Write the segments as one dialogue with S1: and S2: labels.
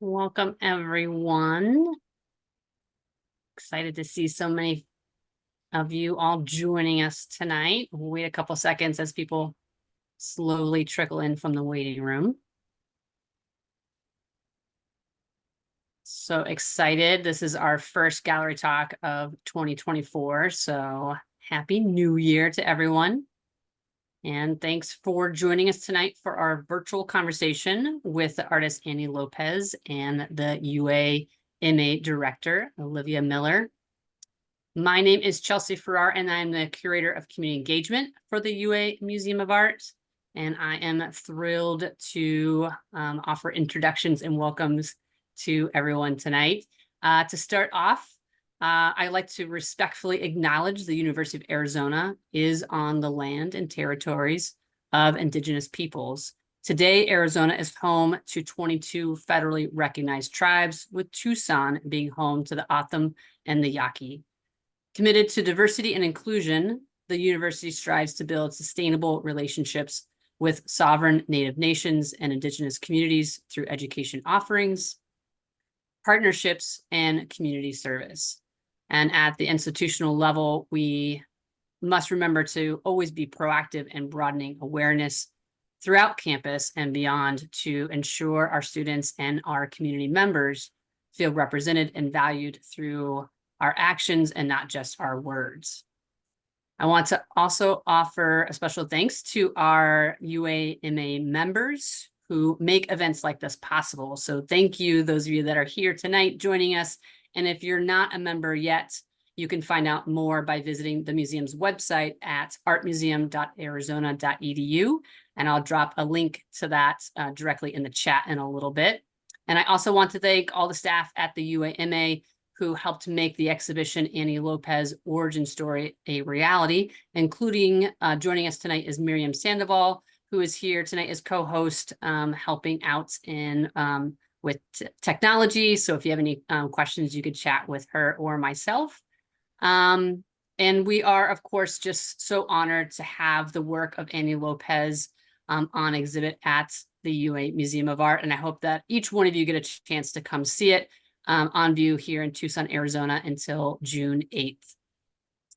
S1: Welcome, everyone. Excited to see so many of you all joining us tonight. We'll wait a couple seconds as people slowly trickle in from the waiting room. So excited. This is our first gallery talk of 2024. So happy New Year to everyone. And thanks for joining us tonight for our virtual conversation with the artist Annie Lopez and the UAMA Director Olivia Miller. My name is Chelsea Farrar, and I'm the Curator of Community Engagement for the UA Museum of Art. And I am thrilled to offer introductions and welcomes to everyone tonight. To start off, I'd like to respectfully acknowledge the University of Arizona is on the land and territories of Indigenous peoples. Today, Arizona is home to 22 federally recognized tribes, with Tucson being home to the O'odham and the Yaqui. Committed to diversity and inclusion, the university strives to build sustainable relationships with sovereign Native nations and Indigenous communities through education offerings, partnerships, and community service. And at the institutional level, we must remember to always be proactive in broadening awareness throughout campus and beyond to ensure our students and our community members feel represented and valued through our actions and not just our words. I want to also offer a special thanks to our UAMA members who make events like this possible. So thank you, those of you that are here tonight joining us. And if you're not a member yet, you can find out more by visiting the museum's website at artmuseum.arizona.edu. And I'll drop a link to that directly in the chat in a little bit. And I also want to thank all the staff at the UAMA who helped make the exhibition Annie Lopez Origin Story a reality, including joining us tonight is Miriam Sandoval, who is here tonight as co-host, helping out in with technology. So if you have any questions, you could chat with her or myself. And we are, of course, just so honored to have the work of Annie Lopez on exhibit at the UA Museum of Art. And I hope that each one of you get a chance to come see it on view here in Tucson, Arizona until June 8th.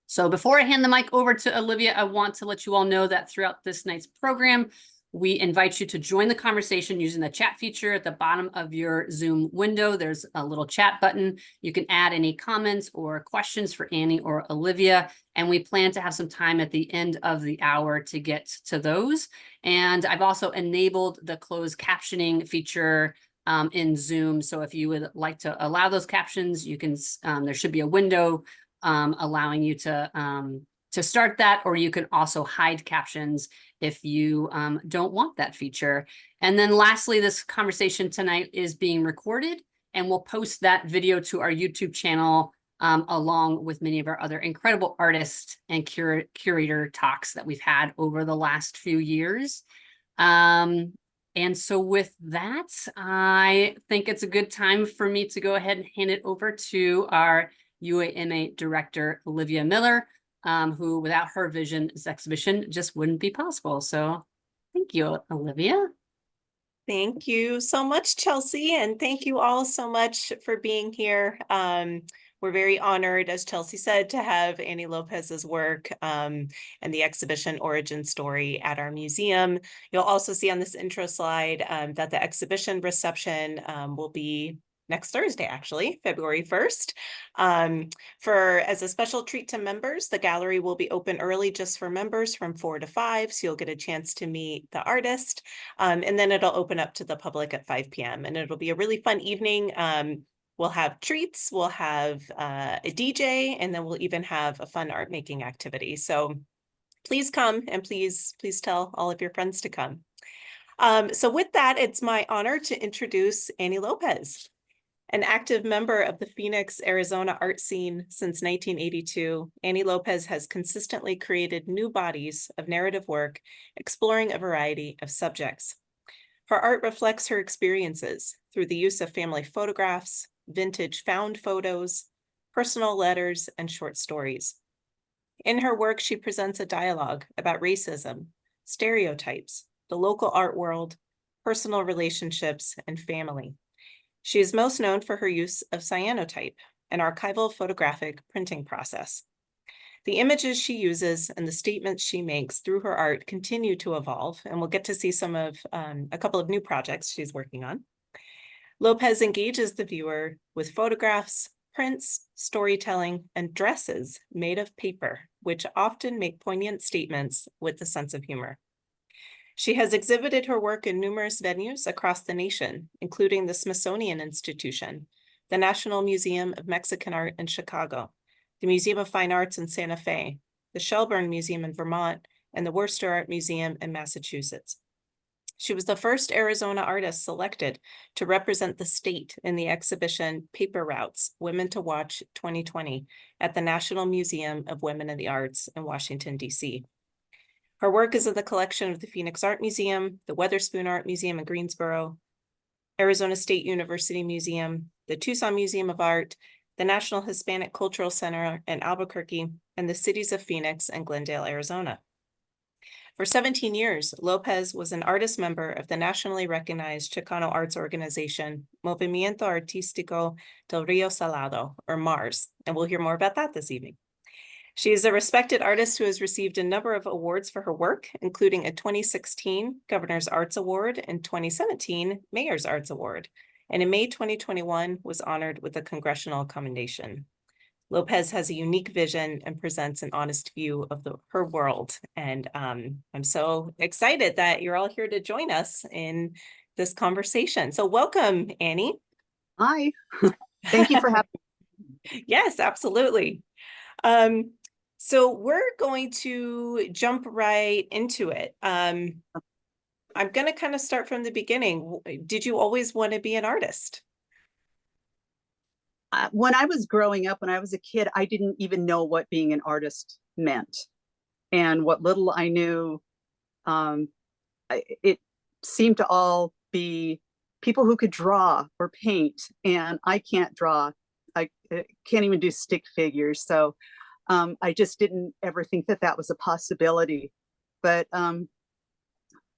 S1: So before I hand the mic over to Olivia, I want to let you all know that throughout this night's program, we invite you to join the conversation using the chat feature at the bottom of your Zoom window. There's a little chat button. You can add any comments or questions for Annie or Olivia, and we plan to have some time at the end of the hour to get to those. And I've also enabled the closed captioning feature in Zoom. So if you would like to allow those captions, you can, there should be a window allowing you to start that, or you can also hide captions if you don't want that feature. And then lastly, this conversation tonight is being recorded, and we'll post that video to our YouTube channel along with many of our other incredible artists and curator talks that we've had over the last few years. And so with that, I think it's a good time for me to go ahead and hand it over to our UAMA Director, Olivia Miller, who without her vision, this exhibition just wouldn't be possible. So thank you, Olivia.
S2: Thank you so much, Chelsea, and thank you all so much for being here. We're very honored, as Chelsea said, to have Annie Lopez's work and the exhibition Origin Story at our museum. You'll also see on this intro slide that the exhibition reception will be next Thursday, actually, February 1st. As a special treat to members, the gallery will be open early just for members from 4 to 5, so you'll get a chance to meet the artist. And then it'll open up to the public at 5 p.m. and it'll be a really fun evening. We'll have treats, we'll have a DJ, and then we'll even have a fun art making activity. So please come, and please tell all of your friends to come. So with that, it's my honor to introduce Annie Lopez. An active member of the Phoenix, Arizona art scene since 1982, Annie Lopez has consistently created new bodies of narrative work, exploring a variety of subjects. Her art reflects her experiences through the use of family photographs, vintage found photos, personal letters, and short stories. In her work, she presents a dialogue about racism, stereotypes, the local art world, personal relationships, and family. She is most known for her use of cyanotype, an archival photographic printing process. The images she uses and the statements she makes through her art continue to evolve, and we'll get to see some of a couple of new projects she's working on. Lopez engages the viewer with photographs, prints, storytelling, and dresses made of paper, which often make poignant statements with a sense of humor. She has exhibited her work in numerous venues across the nation, including the Smithsonian Institution, the National Museum of Mexican Art in Chicago, the Museum of Fine Arts in Santa Fe, the Shelburne Museum in Vermont, and the Worcester Art Museum in Massachusetts. She was the first Arizona artist selected to represent the state in the exhibition Paper Routes, Women to Watch 2020 at the National Museum of Women in the Arts in Washington, D.C. Her work is in the collection of the Phoenix Art Museum, the Weatherspoon Art Museum in Greensboro, Arizona State University Museum, the Tucson Museum of Art, the National Hispanic Cultural Center in Albuquerque, and the cities of Phoenix and Glendale, Arizona. For 17 years, Lopez was an artist member of the nationally recognized Chicano arts organization, Movimiento Artístico del Río Salado, or MARS, and we'll hear more about that this evening. She is a respected artist who has received a number of awards for her work, including a 2016 Governor's Arts Award and 2017 Mayor's Arts Award, and in May 2021 was honored with a congressional commendation. Lopez has a unique vision and presents an honest view of her world. And I'm so excited that you're all here to join us in this conversation. So welcome, Annie.
S3: Hi, thank you for having
S2: me. Yes, absolutely. So we're going to jump right into it. I'm going to kind of start from the beginning. Did you always want to be an artist?
S3: When I was growing up, when I was a kid, I didn't even know what being an artist meant. And what little I knew, it seemed to all be people who could draw or paint. And I can't draw. I can't even do stick figures. So I just didn't ever think that that was a possibility. But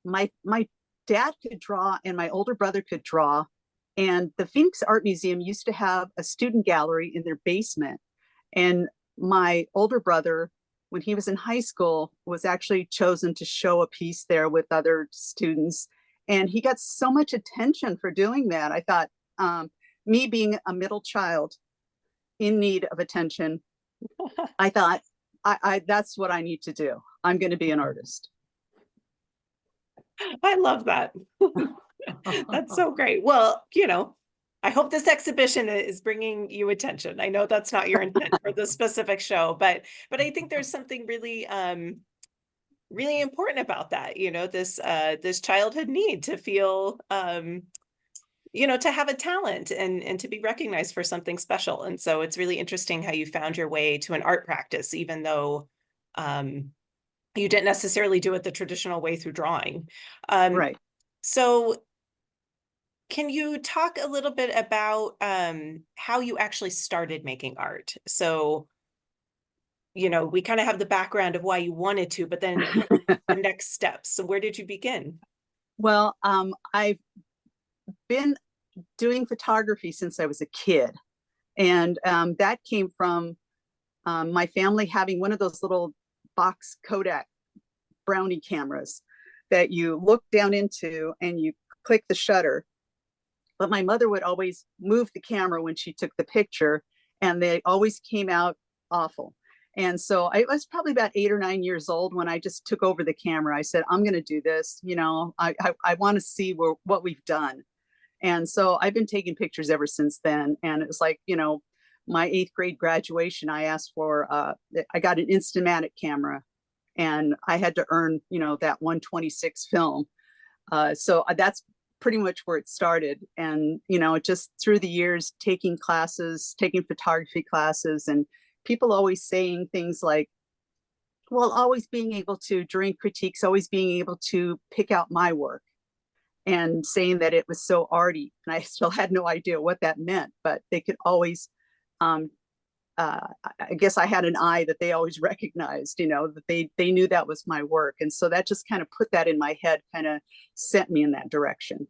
S3: my dad could draw and my older brother could draw. And the Phoenix Art Museum used to have a student gallery in their basement. And my older brother, when he was in high school, was actually chosen to show a piece there with other students. And he got so much attention for doing that. I thought, me being a middle child in need of attention, I thought, that's what I need to do. I'm going to be an artist.
S2: I love that. That's so great. Well, you know, I hope this exhibition is bringing you attention. I know that's not your intent for this specific show, but I think there's something really really important about that. You know, this childhood need to feel you know, to have a talent and to be recognized for something special. And so it's really interesting how you found your way to an art practice, even though you didn't necessarily do it the traditional way through drawing.
S3: Right.
S2: So can you talk a little bit about how you actually started making art? So, you know, we kind of have the background of why you wanted to, but then the next steps. So where did you begin?
S3: Well, I've been doing photography since I was a kid. And that came from my family having one of those little box Kodak brownie cameras that you look down into and you click the shutter. But my mother would always move the camera when she took the picture, and they always came out awful. And so I was probably about 8 or 9 years old when I just took over the camera. I said, I'm going to do this. You know, I want to see what we've done. And so I've been taking pictures ever since then. And it was like, you know, my 8th grade graduation, I asked for, I got an Instamatic camera, and I had to earn, you know, that 126 film. So that's pretty much where it started. And, you know, just through the years, taking classes, taking photography classes, and people always saying things like, well, always being able to, during critiques, always being able to pick out my work and saying that it was so arty. And I still had no idea what that meant, but they could always, I guess I had an eye that they always recognized, you know, that they knew that was my work. And so that just kind of put that in my head, kind of sent me in that direction.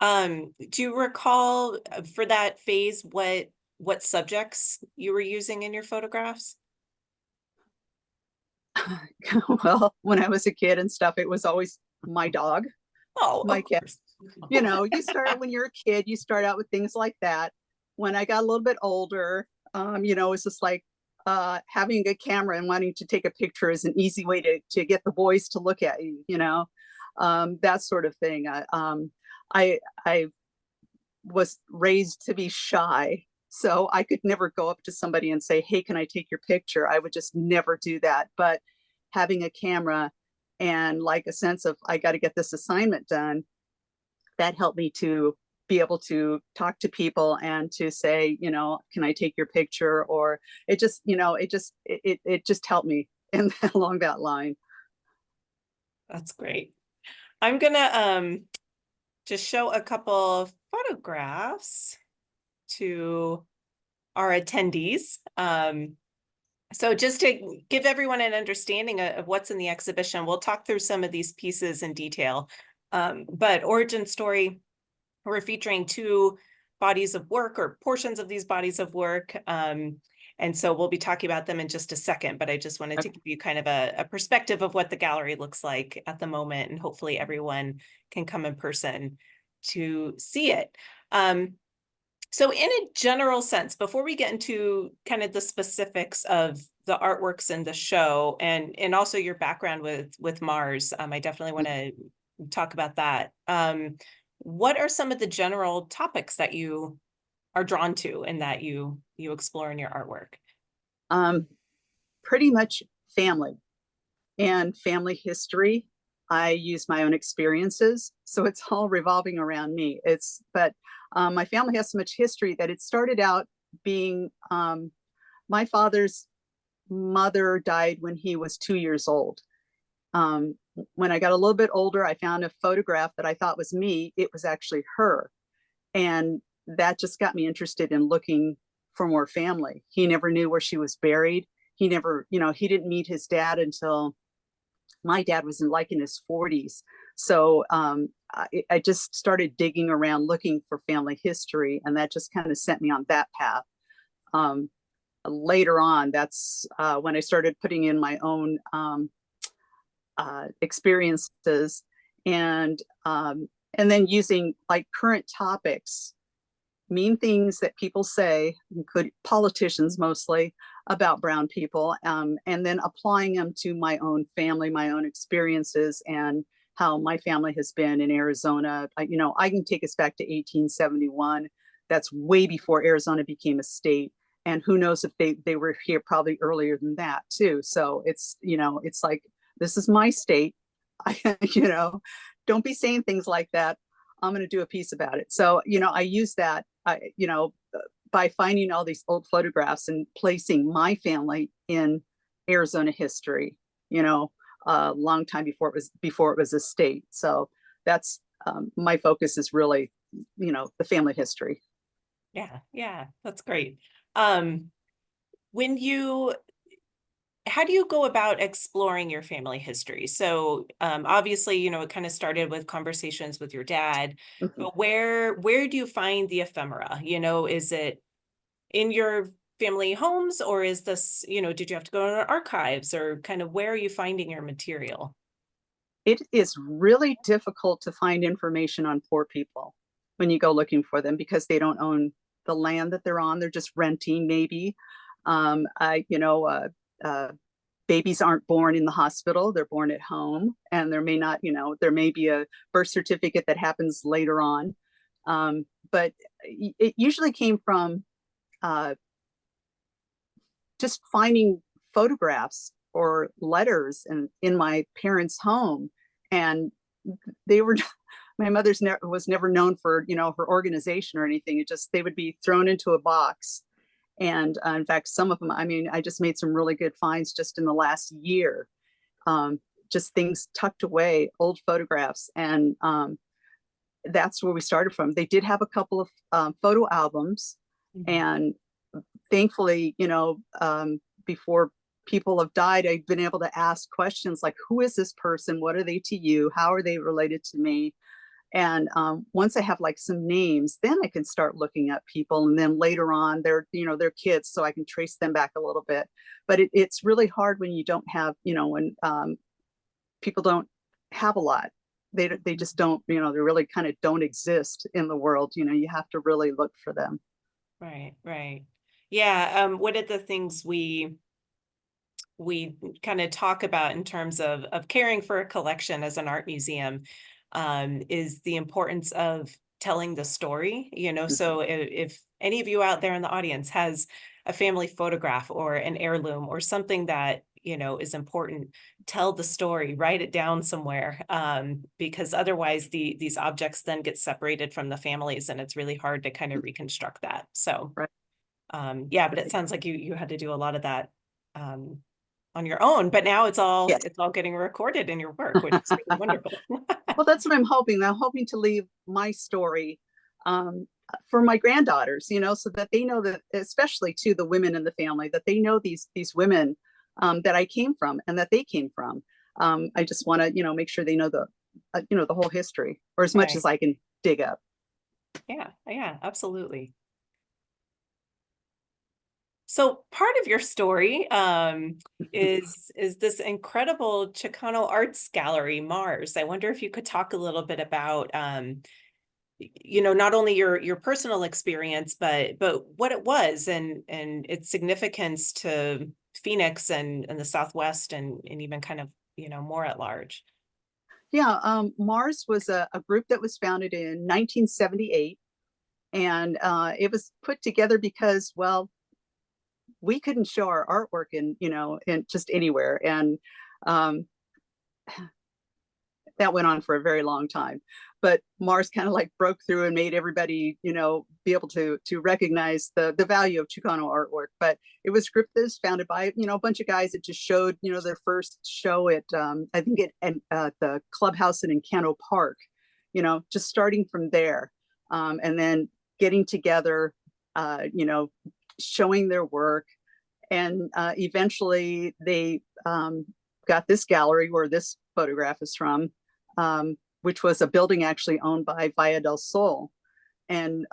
S2: Do you recall for that phase what subjects you were using in your photographs?
S3: Well, when I was a kid and stuff, it was always my dog,
S2: Oh,
S3: my
S2: of
S3: cat.
S2: course.
S3: You know, you start when you're a kid, you start out with things like that. When I got a little bit older, it's just like having a camera and wanting to take a picture is an easy way to get the boys to look at you, that sort of thing. I was raised to be shy, so I could never go up to somebody and say, "Hey, can I take your picture?" I would just never do that. But having a camera and like a sense of I got to get this assignment done, that helped me to be able to talk to people and to say, can I take your picture? Or it just helped me and along that line.
S2: That's great. I'm gonna just show a couple photographs to our attendees. So just to give everyone an understanding of what's in the exhibition, we'll talk through some of these pieces in detail. But origin story, we're featuring two bodies of work or portions of these bodies of work. And so we'll be talking about them in just a second, but I just wanted to give you kind of a perspective of what the gallery looks like at the moment, and hopefully everyone can come in person to see it. So in a general sense, before we get into kind of the specifics of the artworks in the show and also your background with Mars, I definitely want to talk about that. What are some of the general topics that you are drawn to and that you explore in your artwork?
S3: Pretty much family and family history. I use my own experiences, so it's all revolving around me. But my family has so much history that it started out being my father's mother died when he was 2 years old. When I got a little bit older, I found a photograph that I thought was me. It was actually her. And that just got me interested in looking for more family. He never knew where she was buried. He never, he didn't meet his dad until my dad was in his 40s. So I just started digging around looking for family history, and that just kind of sent me on that path. Later on, that's when I started putting in my own experiences and then using like current topics, mean things that people say, include politicians mostly, about brown people, and then applying them to my own family, my own experiences, and how my family has been in Arizona. I can take us back to 1871. That's way before Arizona became a state. And who knows if they were here probably earlier than that too. So it's like, this is my state. Don't be saying things like that. I'm going to do a piece about it. So, I use that, by finding all these old photographs and placing my family in Arizona history, a long time before it was a state. So that's my focus is really, the family history.
S2: Yeah, that's great. How do you go about exploring your family history? So obviously, it kind of started with conversations with your dad,
S3: Mm-hmm.
S2: but where do you find the ephemera? Is it in your family homes, or is this, did you have to go to archives, or kind of where are you finding your material?
S3: It is really difficult to find information on poor people when you go looking for them because they don't own the land that they're on. They're just renting maybe. Babies aren't born in the hospital, they're born at home, and there may be a birth certificate that happens later on. But it usually came from just finding photographs or letters in my parents' home. And they were, my mother's was never known for, her organization or anything. They would be thrown into a box. And in fact, some of them, I just made some really good finds just in the last year. Just things tucked away, old photographs. And that's where we started from. They did have a couple of photo albums. Mm-hmm. And thankfully, before people have died, I've been able to ask questions like, who is this person? What are they to you? How are they related to me? And once I have like some names, then I can start looking up people. And then later on, they're kids, so I can trace them back a little bit. But it's really hard when you don't have, when people don't have a lot. They just don't, they really kind of don't exist in the world. You have to really look for them.
S2: Right, right. Yeah, one of the things we kind of talk about in terms of caring for a collection as an art museum is the importance of telling the story, so if any of you out there in the audience has a family photograph or an heirloom or something that is important, tell the story, write it down somewhere, because otherwise these objects then get separated from the families, and it's really hard to kind of reconstruct that. So
S3: Right.
S2: yeah, but it sounds like you had to do a lot of that on your own, but now it's all
S3: Yes.
S2: getting recorded in your work, which is really wonderful.
S3: Well, that's what I'm hoping. I'm hoping to leave my story for my granddaughters, so that they know that, especially to the women in the family, that they know these women that I came from and that they came from. I just want to, make sure they know the whole history, or as much
S2: Right.
S3: as I can dig up.
S2: Yeah, yeah, absolutely. So part of your story is this incredible Chicano arts gallery, Mars. I wonder if you could talk a little bit about not only your personal experience, but what it was and its significance to Phoenix and the Southwest and even kind of more at large.
S3: Yeah, Mars was a group that was founded in 1978, and it was put together because, well, we couldn't show our artwork in just anywhere, and um, that went on for a very long time. But Mars kind of like broke through and made everybody, be able to recognize the value of Chicano artwork. But it was a group that was founded by, a bunch of guys that just showed, their first show at, I think at the clubhouse in Encano Park, just starting from there. And then getting together, showing their work. And eventually they got this gallery where this photograph is from, which was a building actually owned by Valle del Sol. And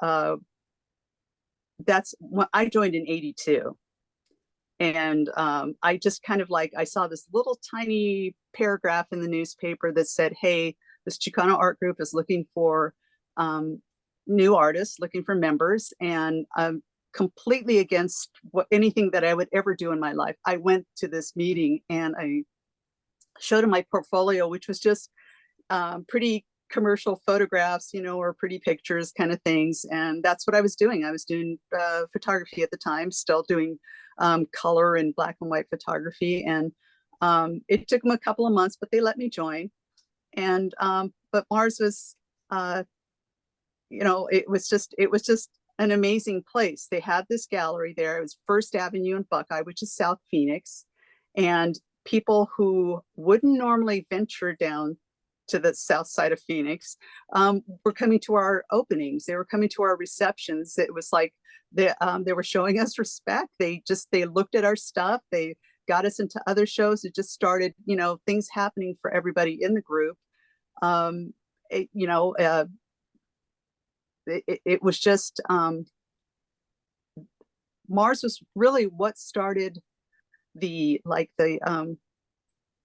S3: that's when I joined in 82. And I just kind of I saw this little tiny paragraph in the newspaper that said, hey, this Chicano art group is looking for new artists, looking for members. And completely against anything that I would ever do in my life, I went to this meeting and I showed him my portfolio, which was just pretty commercial photographs, or pretty pictures kind of things. And that's what I was doing. I was doing photography at the time, still doing color and black and white photography. And it took them a couple of months, but they let me join. And but Mars was, it was just an amazing place. They had this gallery there. It was First Avenue and Buckeye, which is South Phoenix. And people who wouldn't normally venture down to the south side of Phoenix were coming to our openings. They were coming to our receptions. It was like they were showing us respect. They looked at our stuff. They got us into other shows. It just started, things happening for everybody in the group. It was just Mars was really what started the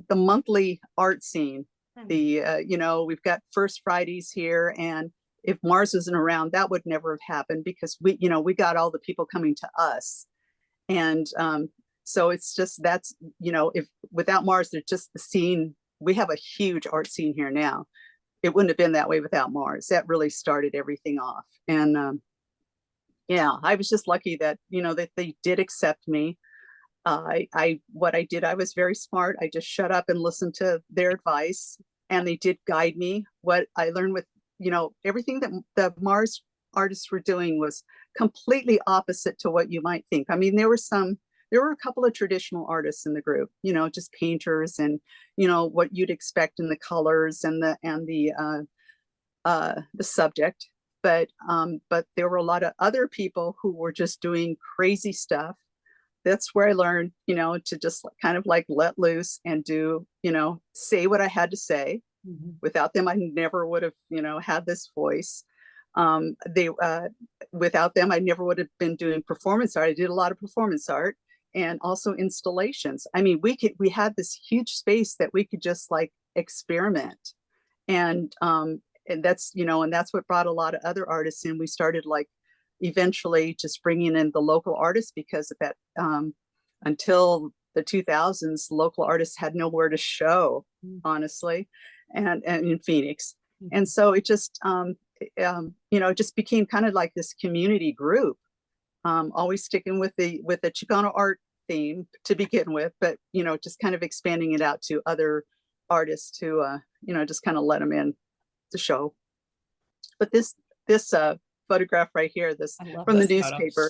S3: monthly art scene. We've got First Fridays here, and if Mars wasn't around, that would never have happened because we got all the people coming to us. And so it's just if without Mars, there's just the scene. We have a huge art scene here now. It wouldn't have been that way without Mars. That really started everything off. And yeah, I was just lucky that that they did accept me. What I did, I was very smart. I just shut up and listened to their advice, and they did guide me. What I learned with everything that the Mars artists were doing was completely opposite to what you might think. I mean, there were a couple of traditional artists in the group, just painters and what you'd expect in the colors and the subject. But there were a lot of other people who were just doing crazy stuff. That's where I learned, to just kind of let loose and do, say what I had to say, Without them, I never would have, had this voice. They without them, I never would have been doing performance art. I did a lot of performance art and also installations. I mean, we had this huge space that we could just like experiment. And that's, and that's what brought a lot of other artists in. We started like eventually just bringing in the local artists, because of that, until the 2000s, local artists had nowhere to show, honestly, and in Phoenix. And so it just, it just became kind of like this community group, always sticking with the Chicano art theme to begin with, but, just kind of expanding it out to other artists to, just kind of let them in the show. But this photograph right here, this from the newspaper,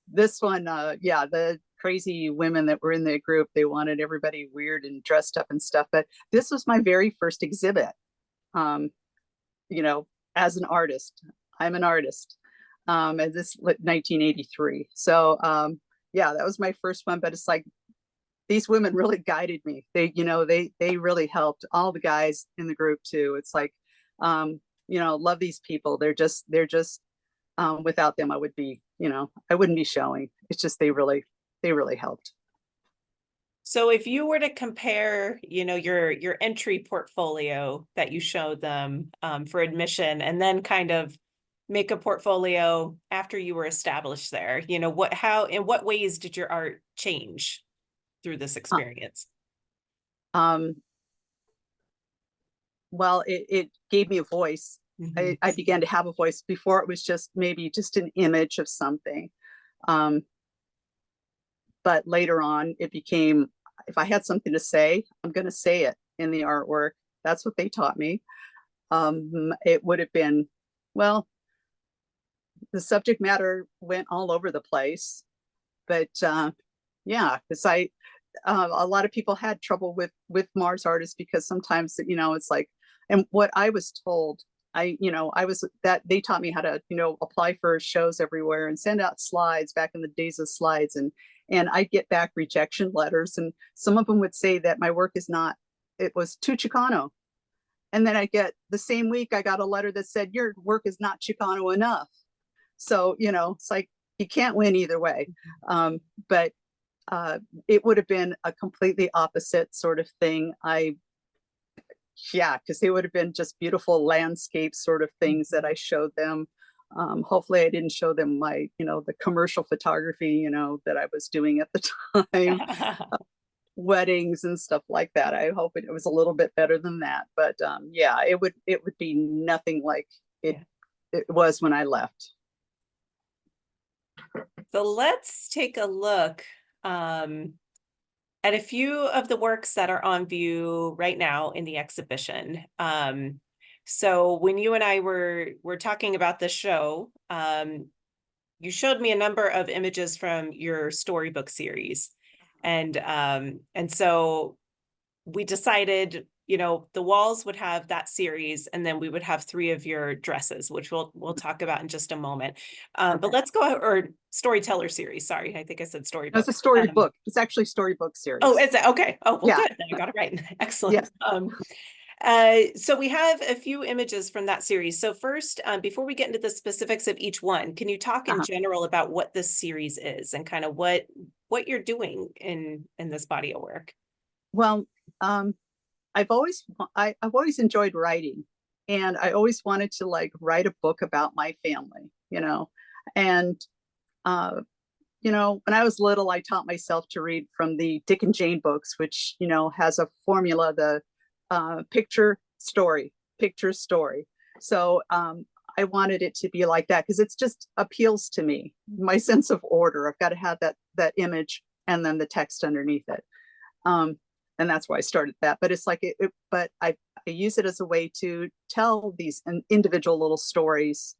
S3: this one, the crazy women that were in the group, they wanted everybody weird and dressed up and stuff. But this was my very first exhibit, as an artist. I'm an artist, and this 1983. So that was my first one. But it's like these women really guided me. They really helped all the guys in the group too. It's like, love these people. They're just without them, I would be, I wouldn't be showing. It's just, they really helped.
S2: So if you were to compare, your entry portfolio that you showed them for admission, and then kind of make a portfolio after you were established there, in what ways did your art change through this experience?
S3: Well, it gave me a voice. I began to have a voice. Before, it was just maybe just an image of something. But later on, it became, if I had something to say, I'm going to say it in the artwork. That's what they taught me. It would have been, well, the subject matter went all over the place. But because a lot of people had trouble with Mars artists, because sometimes, it's like, and what I was told, I was that they taught me how to, apply for shows everywhere and send out slides back in the days of slides. And I'd get back rejection letters. And some of them would say that my work is not, it was too Chicano. And then the same week, I got a letter that said, your work is not Chicano enough. So, it's like, you can't win either way. But it would have been a completely opposite sort of thing. Because they would have been just beautiful landscape sort of things that I showed them. Hopefully I didn't show them my, the commercial photography, that I was doing at the time, weddings and stuff like that. I hope it was a little bit better than that. But it would be nothing like it was when I left.
S2: So let's take a look at a few of the works that are on view right now in the exhibition. So when you and I were talking about the show, you showed me a number of images from your storybook series. And so we decided, the walls would have that series, and then we would have 3 of your dresses, which we'll talk about in just a moment. But let's go, or storyteller series. Sorry, I think I said storybook.
S3: It's a storybook. It's actually storybook series.
S2: Oh, is it? Okay. Oh, well,
S3: Yeah.
S2: good. Then I got it right. Excellent. So we have a few images from that series. So first, before we get into the specifics of each one, can you talk in general about what this series is and kind of what you're doing in this body of work?
S3: Well, I've always enjoyed writing, and I always wanted to like write a book about my family, and when I was little, I taught myself to read from the Dick and Jane books, which, has a formula, the picture story. So I wanted it to be like that, because it's just appeals to me, my sense of order. I've got to have that image and then the text underneath it. And that's why I started that. But it's like, but I use it as a way to tell these individual little stories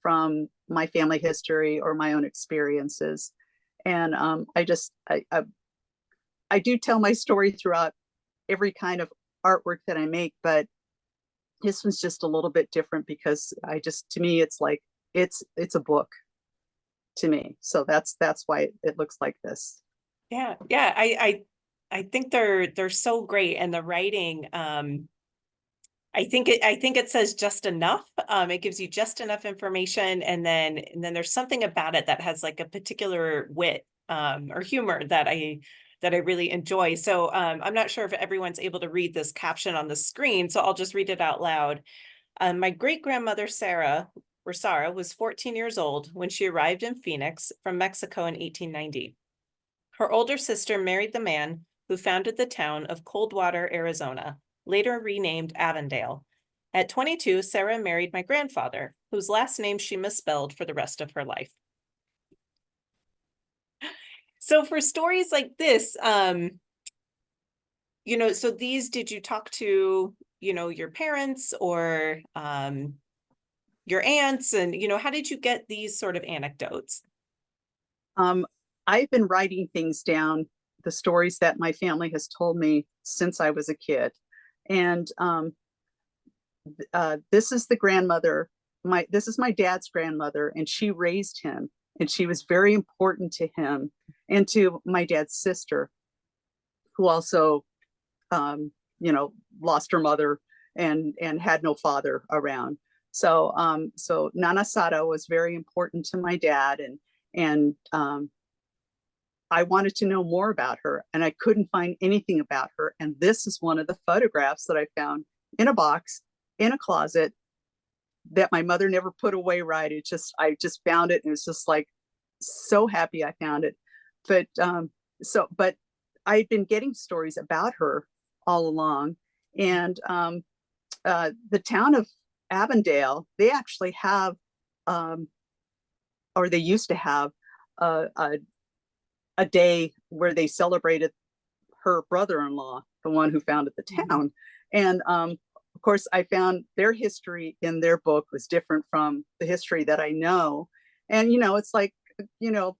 S3: from my family history or my own experiences. And I do tell my story throughout every kind of artwork that I make, but this one's just a little bit different, because to me, it's like, it's a book to me. So that's why it looks like this.
S2: Yeah. I think they're so great, and the writing I think it says just enough. It gives you just enough information, and then there's something about it that has like a particular wit or humor that I really enjoy. So I'm not sure if everyone's able to read this caption on the screen, so I'll just read it out loud. My great-grandmother Sarah was 14 years old when she arrived in Phoenix from Mexico in 1890. Her older sister married the man who founded the town of Coldwater, Arizona, later renamed Avondale. At 22, Sarah married my grandfather, whose last name she misspelled for the rest of her life. So for stories like this, you know, so these, did you talk to, you know, your parents or your aunts, and, you know, how did you get these sort of anecdotes?
S3: I've been writing things down, the stories that my family has told me since I was a kid. And this is the grandmother, this is my dad's grandmother, and she raised him, and she was very important to him and to my dad's sister, who also, you know, lost her mother and had no father around. So so Nana Sara was very important to my dad, and I wanted to know more about her, and I couldn't find anything about her. And this is one of the photographs that I found in a box in a closet that my mother never put away right. I just found it, and it was just like, so happy I found it. But but I'd been getting stories about her all along. And the town of Avondale, they actually have, or they used to have, a day where they celebrated her brother-in-law, the one who founded the town. And of course, I found their history in their book was different from the history that I know. And, you know, it's like, you know,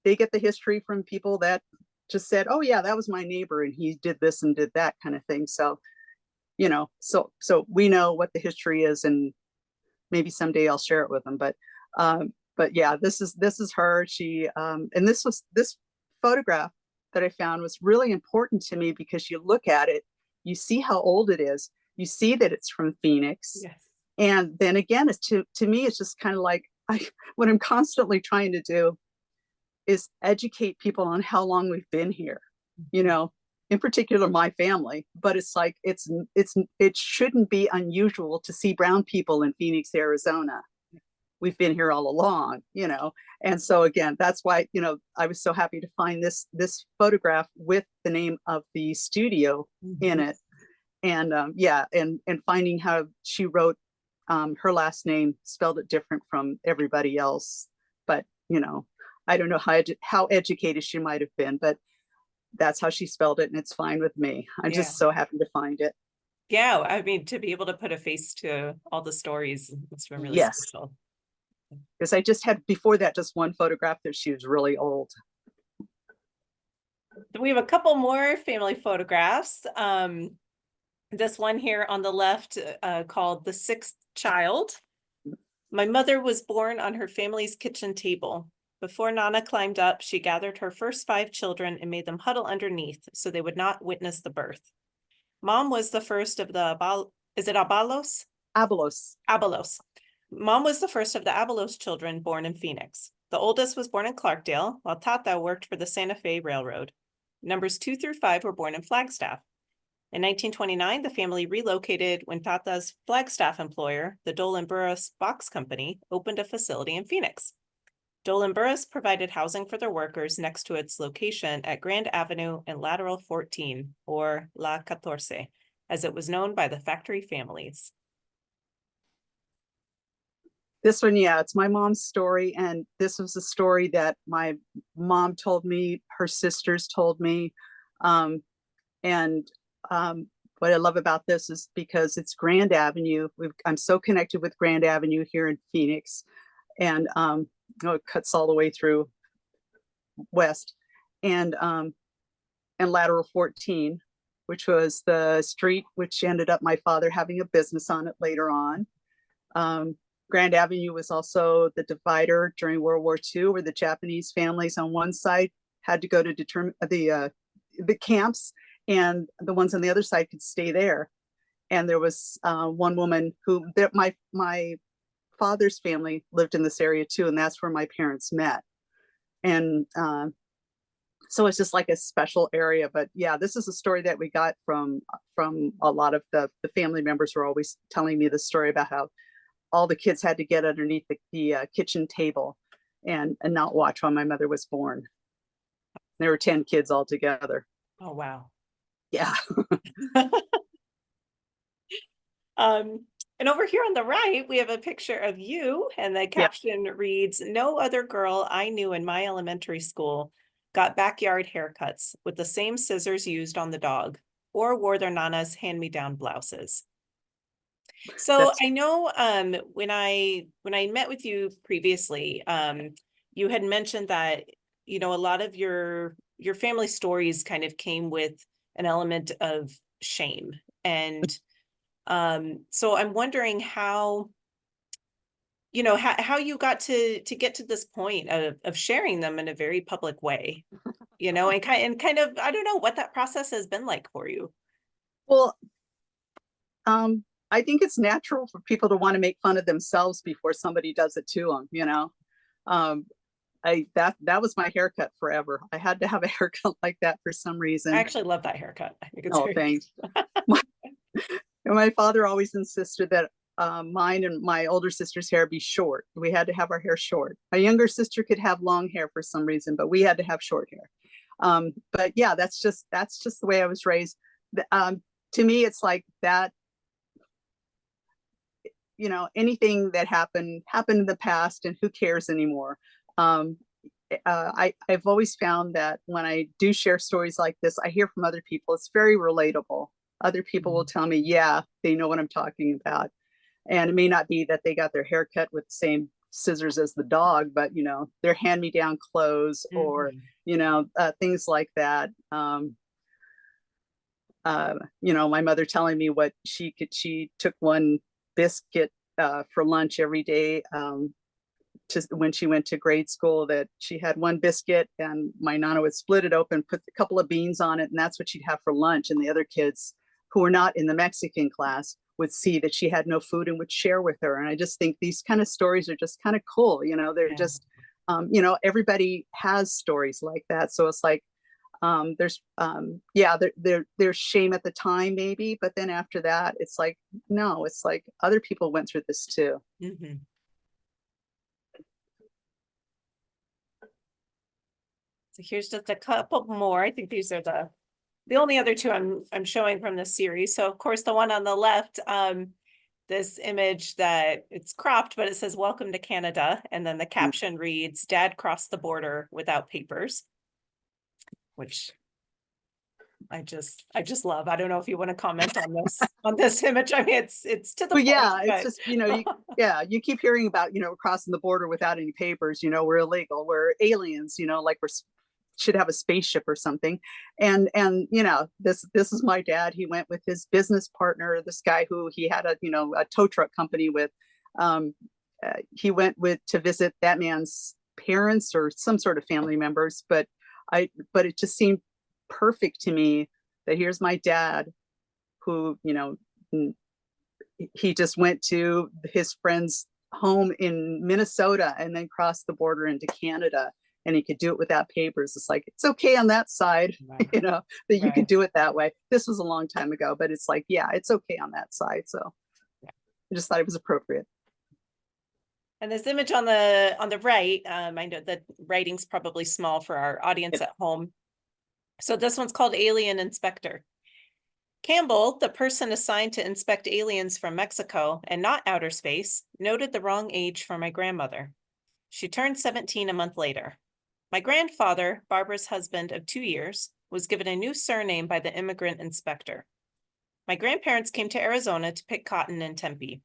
S3: they get the history from people that just said, oh yeah, that was my neighbor and he did this and did that kind of thing. So, you know, so we know what the history is, and maybe someday I'll share it with them. But yeah, this is her. She and this photograph that I found was really important to me, because you look at it, you see how old it is, you see that it's from Phoenix.
S2: Yes.
S3: And then again, it's to me, it's just kind of like, what I'm constantly trying to do is educate people on how long we've been here, you know, in particular my family. But it's like, it shouldn't be unusual to see brown people in Phoenix, Arizona. We've been here all along, you know. And so again, that's why, you know, I was so happy to find this photograph with the name of the studio in it. And yeah, and finding how she wrote her last name, spelled it different from everybody else. But, you know, I don't know how educated she might have been, but that's how she spelled it, and it's fine with me. I'm just so happy to find it.
S2: Yeah, I mean, to be able to put a face to all the stories, it's been really special.
S3: Because I just had before that just one photograph that she was really old.
S2: We have a couple more family photographs. This one here on the left, called The Sixth Child. My mother was born on her family's kitchen table. Before Nana climbed up, she gathered her first 5 children and made them huddle underneath so they would not witness the birth. Mom was the first of the is it Abalos?
S3: Abalos.
S2: Abalos. Mom was the first of the Abalos children born in Phoenix. The oldest was born in Clarkdale, while Tata worked for the Santa Fe Railroad. Numbers 2 through 5 were born in Flagstaff. In 1929, the family relocated when Tata's Flagstaff employer, the Dolan Burris Box Company, opened a facility in Phoenix. Dolan Burris provided housing for their workers next to its location at Grand Avenue and Lateral 14, or La Catorce, as it was known by the factory families.
S3: This one, yeah, it's my mom's story. And this was a story that my mom told me, her sisters told me. What I love about this is because it's Grand Avenue. I'm so connected with Grand Avenue here in Phoenix. And it cuts all the way through west. And Lateral 14, which was the street which ended up my father having a business on it later on. Grand Avenue was also the divider during World War II, where the Japanese families on one side had to go to determine the camps, and the ones on the other side could stay there. And there was one woman who my father's family lived in this area too, and that's where my parents met. And so it's just like a special area. But yeah, this is a story that we got from a lot of the family members were always telling me the story about how all the kids had to get underneath the kitchen table and not watch while my mother was born. There were 10 kids altogether.
S2: Oh, wow.
S3: Yeah.
S2: And over here on the right, we have a picture of you, and the caption reads, "No other girl I knew in my elementary school got backyard haircuts with the same scissors used on the dog or wore their nana's hand-me-down blouses." So I know when I met with you previously, you had mentioned that, you know, a lot of your family stories kind of came with an element of shame. And so I'm wondering how, you know, how you got to get to this point of sharing them in a very public way, you know, and kind of, I don't know what that process has been like for you.
S3: Well, I think it's natural for people to want to make fun of themselves before somebody does it to them, you know. That was my haircut forever. I had to have a haircut like that for some reason.
S2: I actually love that haircut. I think it's
S3: Oh,
S2: very
S3: thanks. My father always insisted that mine and my older sister's hair be short. We had to have our hair short. My younger sister could have long hair for some reason, but we had to have short hair. But yeah, that's just the way I was raised. To me, it's like that. You know, anything that happened in the past, and who cares anymore. I've always found that when I do share stories like this, I hear from other people, it's very relatable. Other people will tell me, yeah, they know what I'm talking about. And it may not be that they got their hair cut with the same scissors as the dog, but, you know, their hand-me-down clothes or, you know, things like that. You know, my mother telling me what she took one biscuit for lunch every day when she went to grade school, that she had one biscuit and my nana would split it open, put a couple of beans on it, and that's what she'd have for lunch. And the other kids who were not in the Mexican class would see that she had no food and would share with her. And I just think these kind of stories are just kind of cool. You know, they're just, you know, everybody has stories like that. So it's like, there's shame at the time maybe, but then after that, it's like, no, it's like other people went through this too.
S2: So here's just a couple more. I think these are the only other two I'm showing from this series. So of course, the one on the left, this image that it's cropped, but it says "Welcome to Canada," and then the caption reads, "Dad crossed the border without papers," which I just love. I don't know if you want to comment on this image. I mean, it's to the
S3: But
S2: point,
S3: yeah, it's
S2: but
S3: just, you know, you keep hearing about, you know, crossing the border without any papers, you know, we're illegal, we're aliens, you know, like should have a spaceship or something. And you know, this is my dad. He went with his business partner, this guy who he had a, you know, a tow truck company with. He went to visit that man's parents or some sort of family members, but it just seemed perfect to me that here's my dad who, you know, he just went to his friend's home in Minnesota and then crossed the border into Canada, and he could do it without papers. It's like, it's okay on that side, you know, that you could do it that way. This was a long time ago, but it's like, yeah, it's okay on that side. So I just thought it was appropriate.
S2: And this image on the right, I know that writing's probably small for our audience at home. So this one's called Alien Inspector. Campbell, the person assigned to inspect aliens from Mexico and not outer space, noted the wrong age for my grandmother. She turned 17 a month later. My grandfather, Barbara's husband of 2 years, was given a new surname by the immigrant inspector. My grandparents came to Arizona to pick cotton in Tempe.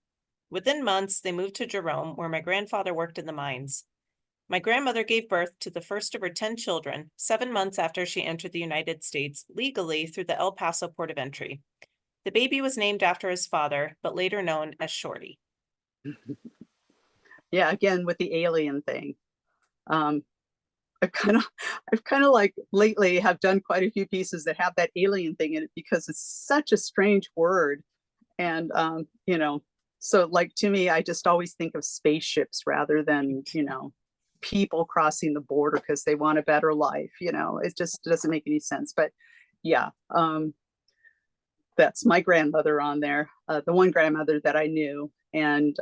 S2: Within months, they moved to Jerome, where my grandfather worked in the mines. My grandmother gave birth to the first of her 10 children 7 months after she entered the United States legally through the El Paso port of entry. The baby was named after his father, but later known as Shorty.
S3: Yeah, again, with the alien thing. I've kind of like lately have done quite a few pieces that have that alien thing in it because it's such a strange word. And, you know, so like to me, I just always think of spaceships rather than, you know, people crossing the border because they want a better life. You know, it just doesn't make any sense. But yeah, that's my grandmother on there, the one grandmother that I knew. And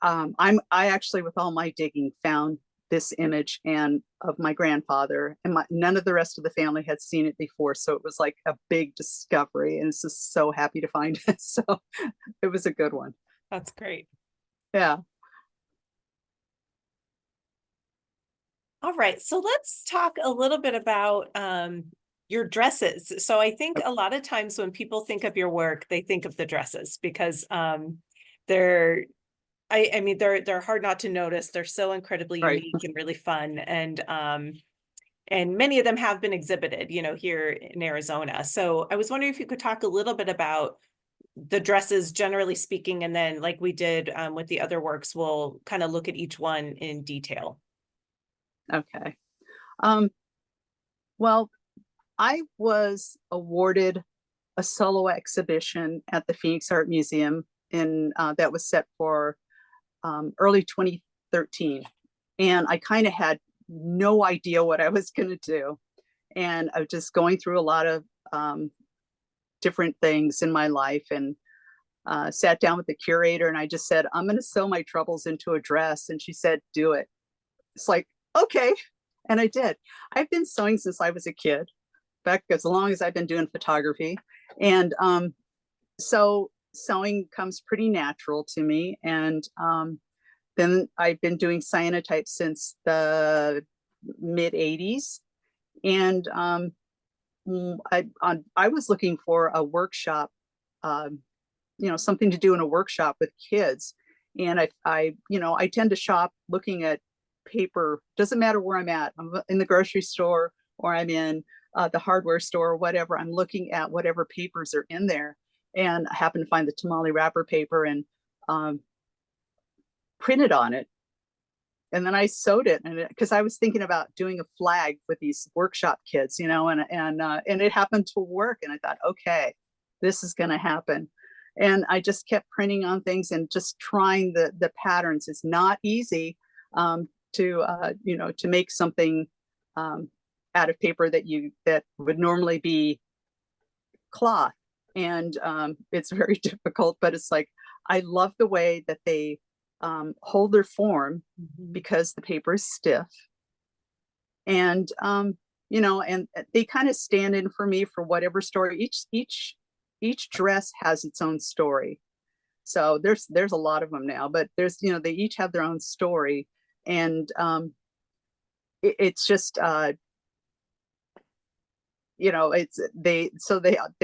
S3: I actually, with all my digging, found this image and of my grandfather, and none of the rest of the family had seen it before. So it was like a big discovery, and it's just so happy to find it. So it was a good one.
S2: That's great.
S3: Yeah.
S2: All right, so let's talk a little bit about your dresses. So I think a lot of times when people think of your work, they think of the dresses because they're I mean they're hard not to notice. They're so incredibly
S3: Right.
S2: unique and really fun, and many of them have been exhibited, you know, here in Arizona. So I was wondering if you could talk a little bit about the dresses generally speaking, and then like we did with the other works, we'll kind of look at each one in detail.
S3: Okay. Well, I was awarded a solo exhibition at the Phoenix Art Museum in that was set for early 2013, and I kind of had no idea what I was going to do, and I was just going through a lot of different things in my life, and sat down with the curator, and I just said, I'm going to sew my troubles into a dress, and she said, do it. It's like, okay. And I did. I've been sewing since I was a kid, back as long as I've been doing photography. And so sewing comes pretty natural to me. And then I've been doing cyanotype since the mid 80s. And I was looking for a workshop, you know, something to do in a workshop with kids. And you know, I tend to shop looking at paper. Doesn't matter where I'm at. I'm in the grocery store or I'm in the hardware store or whatever. I'm looking at whatever papers are in there. And I happen to find the tamale wrapper paper and printed on it. And then I sewed it, and because I was thinking about doing a flag with these workshop kids, you know, and it happened to work. And I thought, okay, this is going to happen. And I just kept printing on things and just trying the patterns. It's not easy to you know, to make something out of paper that would normally be cloth, and it's very difficult. But it's like I love the way that they hold their form because the paper is stiff, and you know, and they kind of stand in for me for whatever story. Each dress has its own story. So there's a lot of them now, but there's, you know, they each have their own story. And it's just you know, they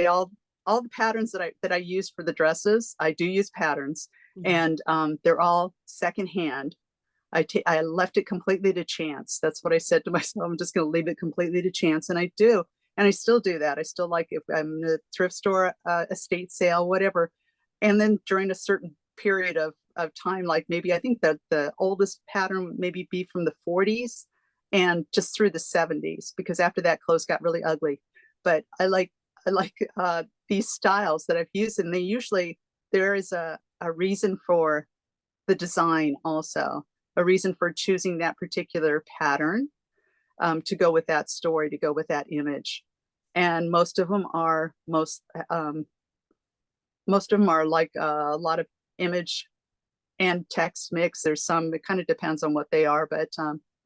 S3: all the patterns that I use for the dresses, I do use patterns. And they're all secondhand. I left it completely to chance. That's what I said to myself. I'm just going to leave it completely to chance. And I do. And I still do that. I still, like, if I'm in a thrift store, estate sale, whatever. And then during a certain period of time, like maybe I think that the oldest pattern would maybe be from the 40s and just through the 70s, because after that clothes got really ugly. But I like these styles that I've used, and there is a reason for the design, also a reason for choosing that particular pattern to go with that story, to go with that image. And most of them are like a lot of image and text mix. There's some, it kind of depends on what they are, but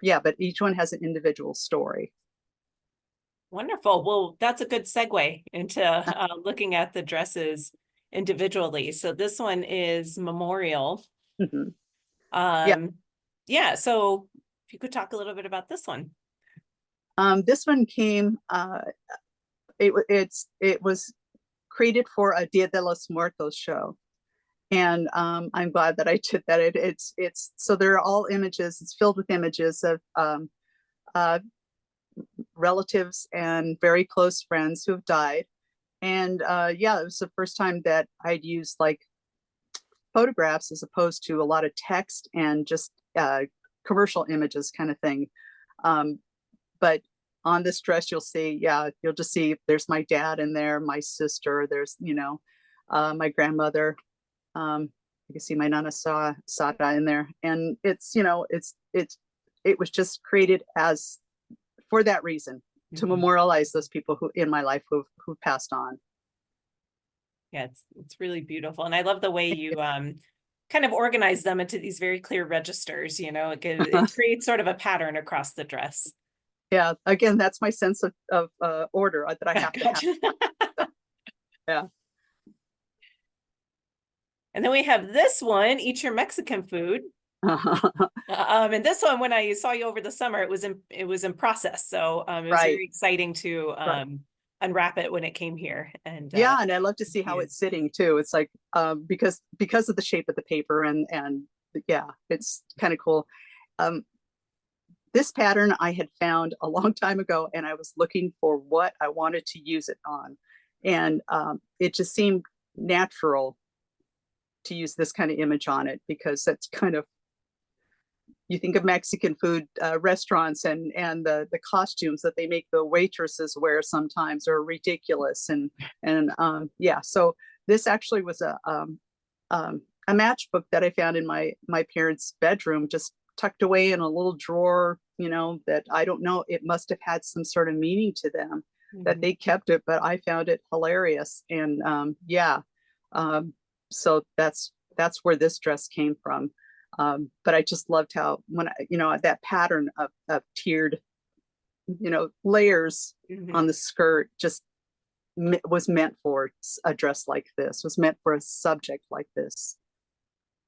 S3: yeah, but each one has an individual story.
S2: Wonderful. Well, that's a good segue into looking at the dresses individually. So this one is Memorial.
S3: Mhm. Yeah.
S2: Yeah. So if you could talk a little bit about this one.
S3: This one came, it was created for a Dia de los Muertos show. And I'm glad that I did that. It's so they're all images. It's filled with images of relatives and very close friends who have died. And yeah, it was the first time that I'd used like photographs as opposed to a lot of text and just commercial images kind of thing. But on this dress, you'll see, yeah, you'll just see there's my dad in there, my sister, there's, you know, my grandmother. You can see my Nana Sada in there. And it's, you know, it was just created as for that reason, to memorialize those people who in my life who passed on.
S2: Yeah, it's really beautiful. And I love the way you kind of organize them into these very clear registers, you know, it creates sort of a pattern across the dress.
S3: Yeah, again, that's my sense of order that I have to have. So, yeah.
S2: And then we have this one, Eat Your Mexican Food. And this one, when I saw you over the summer, it was in process. So it was
S3: Right.
S2: very exciting to unwrap it when it came here. And
S3: yeah, and I love to see how it's sitting too. It's like because of the shape of the paper and yeah, it's kind of cool. This pattern I had found a long time ago, and I was looking for what I wanted to use it on, and it just seemed natural to use this kind of image on it, because that's kind of, you think of Mexican food restaurants and the costumes that they make the waitresses wear sometimes are ridiculous, and yeah. So this actually was a matchbook that I found in my parents' bedroom, just tucked away in a little drawer, you know, that I don't know, it must have had some sort of meaning to them that they kept it, but I found it hilarious. And yeah, so that's where this dress came from. But I just loved how, when I, you know, that pattern of tiered, you know, layers on the skirt just was meant for a dress like this, was meant for a subject like this.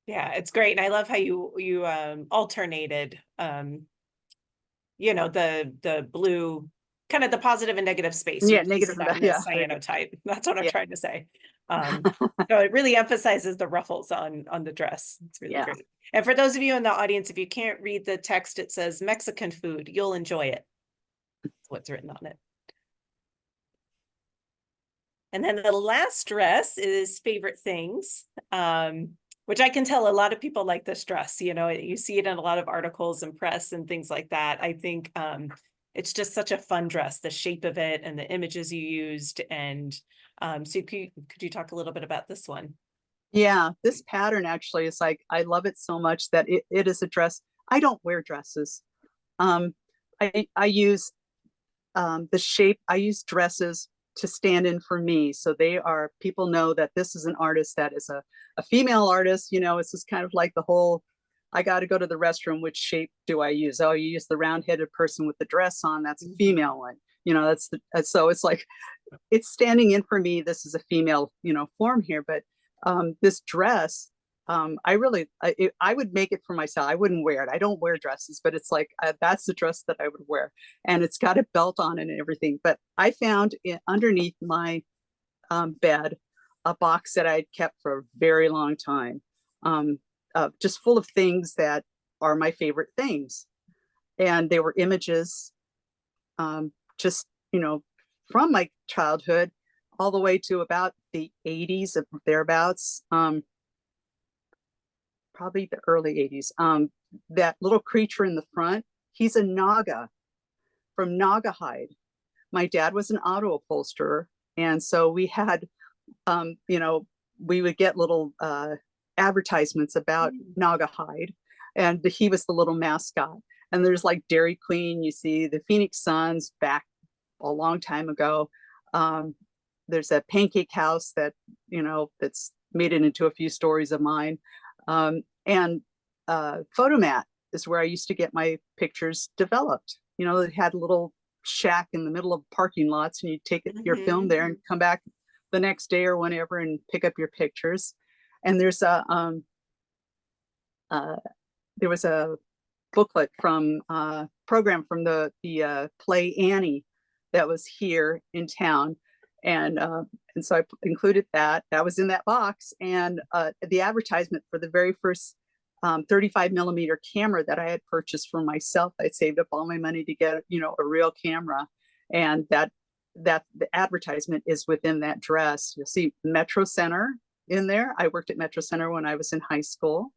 S2: yeah, it's great. And I love how you alternated you know, the blue, kind of the positive and negative space.
S3: Yeah, negative,
S2: yeah, cyanotype. That's what I'm trying to say. So it really emphasizes the ruffles on the dress. It's really great. And for those of you in the audience, if you can't read the text, it says Mexican food. You'll enjoy it. That's what's written on it. And then the last dress is favorite things, which I can tell a lot of people like this dress. You know, you see it in a lot of articles and press and things like that. I think it's just such a fun dress, the shape of it and the images you used. And so could you talk a little bit about this one?
S3: Yeah, this pattern actually is like, I love it so much that it is a dress. I don't wear dresses. I use the shape, I use dresses to stand in for me. So people know that this is an artist that is a female artist. You know, it's just kind of like the whole, I got to go to the restroom, which shape do I use? Oh, you use the round-headed person with the dress on, that's a female one. You know, so it's like, it's standing in for me. This is a female, you know, form here. But this dress, I would make it for myself. I wouldn't wear it. I don't wear dresses, but it's like, that's the dress that I would wear. And it's got a belt on it and everything. But I found underneath my bed a box that I'd kept for a very long time, just full of things that are my favorite things. And they were images, just, you know, from my childhood all the way to about the 80s, thereabouts. Probably the early 80s. That little creature in the front, he's a Naga from Naga hide. My dad was an auto upholsterer, and so we had, you know, we would get little advertisements about Naga hide, and he was the little mascot. And there's like Dairy Queen, you see the Phoenix Suns back a long time ago. There's a pancake house that, you know, that's made it into a few stories of mine. And Photomat is where I used to get my pictures developed. You know, it had a little shack in the middle of parking lots, and you take your film there and come back the next day or whenever and pick up your pictures. And there was a booklet from program from the play Annie that was here in town. And so I included that. That was in that box, and the advertisement for the very first 35 millimeter camera that I had purchased for myself. I'd saved up all my money to get, you know, a real camera, and that the advertisement is within that dress. You'll see Metro Center in there. I worked at Metro Center when I was in high school,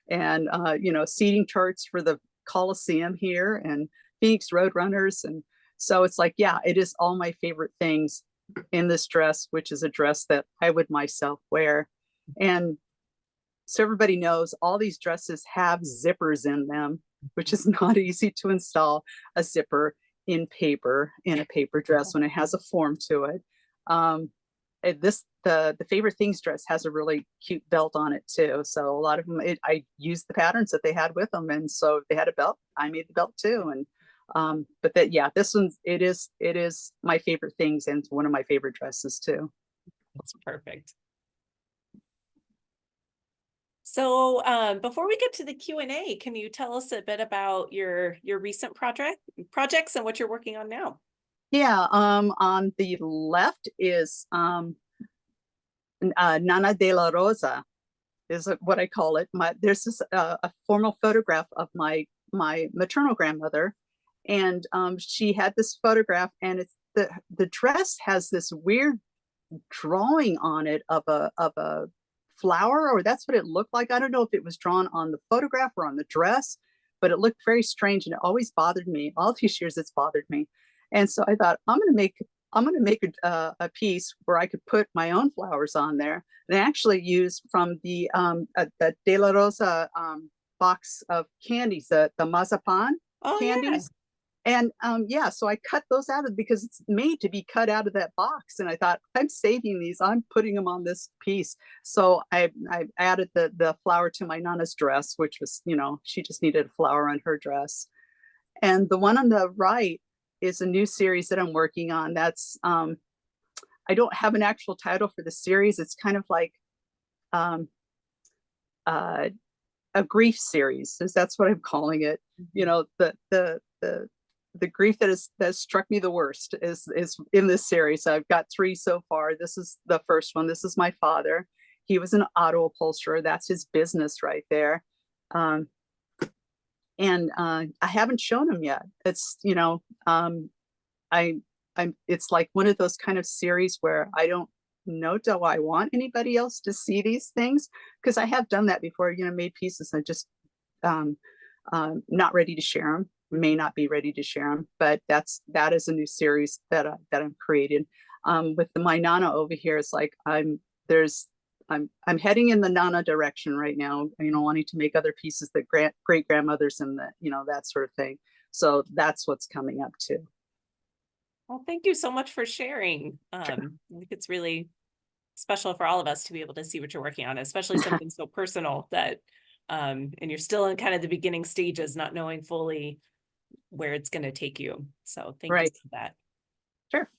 S3: and you know, seating charts for the Coliseum here and Phoenix Roadrunners, and so it's like, yeah, it is all my favorite things. in this dress, which is a dress that I would myself wear. And so everybody knows all these dresses have zippers in them, which is not easy to install a zipper in a paper dress when it has a form to it. The Favorite Things dress has a really cute belt on it too. So a lot of them, I used the patterns that they had with them. And so if they had a belt, I made the belt too. And but that, yeah, this one, it is my Favorite Things and one of my favorite dresses too.
S2: That's perfect. So before we get to the Q&A, can you tell us a bit about your recent projects and what you're working on now?
S3: Yeah, on the left is Nana de la Rosa, is what I call it. There's this a formal photograph of my maternal grandmother, and she had this photograph, and it's the dress has this weird drawing on it of a flower, or that's what it looked like. I don't know if it was drawn on the photograph or on the dress, but it looked very strange, and it always bothered me. All these years it's bothered me. And so I thought, I'm going to make a piece where I could put my own flowers on there. And I actually used from the De La Rosa box of candies, the mazapan candies. And yeah, so I cut those out because it's made to be cut out of that box. And I thought, I'm saving these, I'm putting them on this piece. So I added the flower to my Nana's dress, which was, she just needed a flower on her dress. And the one on the right is a new series that I'm working on. That's I don't have an actual title for the series. It's kind of like a grief series, that's what I'm calling it. The grief that struck me the worst is in this series. I've got 3 so far. This is the first one. This is my father. He was an auto upholsterer. That's his business right there. And I haven't shown him yet. It's it's like one of those kind of series where I don't know, do I want anybody else to see these things? Because I have done that before, made pieces and just not ready to share them, may not be ready to share them, but that is a new series that I'm creating. With my Nana over here, it's like I'm heading in the Nana direction right now, wanting to make other pieces that great grandmothers and that sort of thing. So that's what's coming up too.
S2: Well, thank you so much for sharing.
S3: Sure.
S2: I think it's really special for all of us to be able to see what you're working on, especially something so personal that, and you're still in kind of the beginning stages, not knowing fully where it's going to take you. So thank you for that.
S3: Sure.